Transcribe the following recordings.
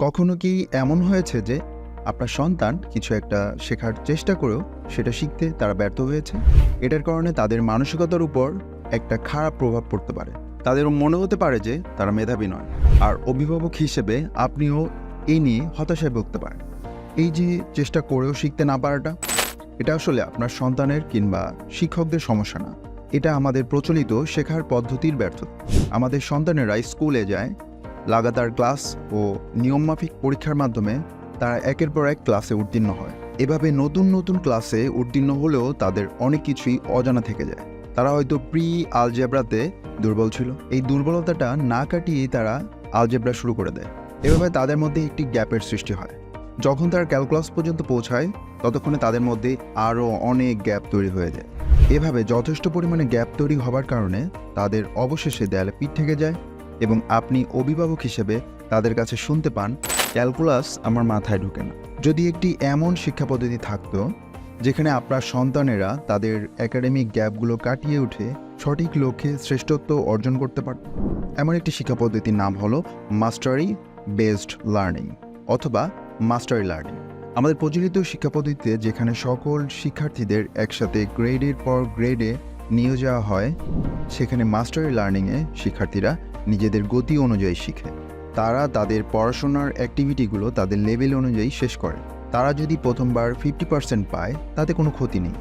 কখনো কি এমন হয়েছে যে আপনার সন্তান কিছু একটা শেখার চেষ্টা করেও সেটা শিখতে তারা ব্যর্থ হয়েছে? এটার কারণে তাদের মানসিকতার উপর একটা খারাপ প্রভাব পড়তে পারে। তাদেরও মনে হতে পারে যে তারা মেধাবী নয়। আর অভিভাবক হিসেবে আপনিও এই নিয়ে হতাশায় ভুগতে পারেন। এই যে চেষ্টা করেও শিখতে না পারাটা, এটা আসলে আপনার সন্তানের কিংবা শিক্ষকদের সমস্যা না। এটা আমাদের প্রচলিত শেখার পদ্ধতির ব্যর্থতা। আমাদের সন্তানেরা স্কুলে যায়, লাগাতার ক্লাস ও নিয়মমাফিক পরীক্ষার মাধ্যমে তারা একের পর এক ক্লাসে উত্তীর্ণ হয়। এভাবে নতুন নতুন ক্লাসে উত্তীর্ণ হলেও তাদের অনেক কিছুই অজানা থেকে যায়। তারা হয়তো প্রি আলজেব্রাতে দুর্বল ছিল, এই দুর্বলতাটা না কাটিয়েই তারা আলজেব্রা শুরু করে দেয়। এভাবে তাদের মধ্যে একটি গ্যাপের সৃষ্টি হয়। যখন তারা ক্যালকুলাস পর্যন্ত পৌঁছায় ততক্ষণে তাদের মধ্যে আরও অনেক গ্যাপ তৈরি হয়ে যায়। এভাবে যথেষ্ট পরিমাণে গ্যাপ তৈরি হবার কারণে তাদের অবশেষে দেয়ালে পিঠ থেকে যায় এবং আপনি অভিভাবক হিসেবে তাদের কাছে শুনতে পান, ক্যালকুলাস আমার মাথায় ঢোকে না। যদি একটি এমন শিক্ষা পদ্ধতি থাকতো যেখানে আপনার সন্তানেরা তাদের একাডেমিক গ্যাপগুলো কাটিয়ে উঠে সঠিক লক্ষ্যে শ্রেষ্ঠত্ব অর্জন করতে পারত, এমন একটি শিক্ষা পদ্ধতির নাম হলো মাস্টারি বেসড লার্নিং অথবা মাস্টারি লার্নিং। আমাদের প্রচলিত শিক্ষা পদ্ধতিতে যেখানে সকল শিক্ষার্থীদের একসাথে গ্রেডের পর গ্রেডে নিয়ে যাওয়া হয়, সেখানে মাস্টারি লার্নিংয়ে শিক্ষার্থীরা নিজেদের গতি অনুযায়ী শিখে। তারা তাদের পড়াশোনার অ্যাক্টিভিটিগুলো তাদের লেভেল অনুযায়ী শেষ করে। তারা যদি প্রথমবার 50% পায় তাতে কোনো ক্ষতি নেই।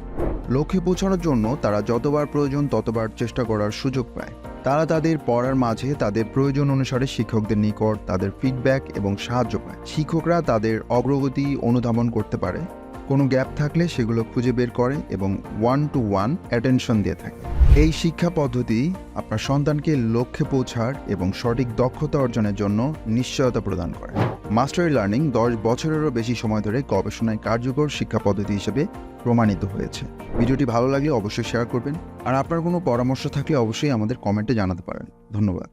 লক্ষ্যে পৌঁছানোর জন্য তারা যতবার প্রয়োজন ততবার চেষ্টা করার সুযোগ পায়। তারা তাদের পড়ার মাঝে তাদের প্রয়োজন অনুসারে শিক্ষকদের নিকট তাদের ফিডব্যাক এবং সাহায্য পায়। শিক্ষকরা তাদের অগ্রগতি অনুধাবন করতে পারে, কোনো গ্যাপ থাকলে সেগুলো খুঁজে বের করে এবং 1-to-1 অ্যাটেনশন দিয়ে থাকে। এই শিক্ষা পদ্ধতি আপনার সন্তানকে লক্ষ্যে পৌঁছার এবং সঠিক দক্ষতা অর্জনের জন্য নিশ্চয়তা প্রদান করে। মাস্টারি লার্নিং 10 বছরেরও বেশি সময় ধরে গবেষণায় কার্যকর শিক্ষা পদ্ধতি হিসেবে প্রমাণিত হয়েছে। ভিডিওটি ভালো লাগলে অবশ্যই শেয়ার করবেন, আর আপনার কোনো পরামর্শ থাকলে অবশ্যই আমাদের কমেন্টে জানাতে পারেন। ধন্যবাদ।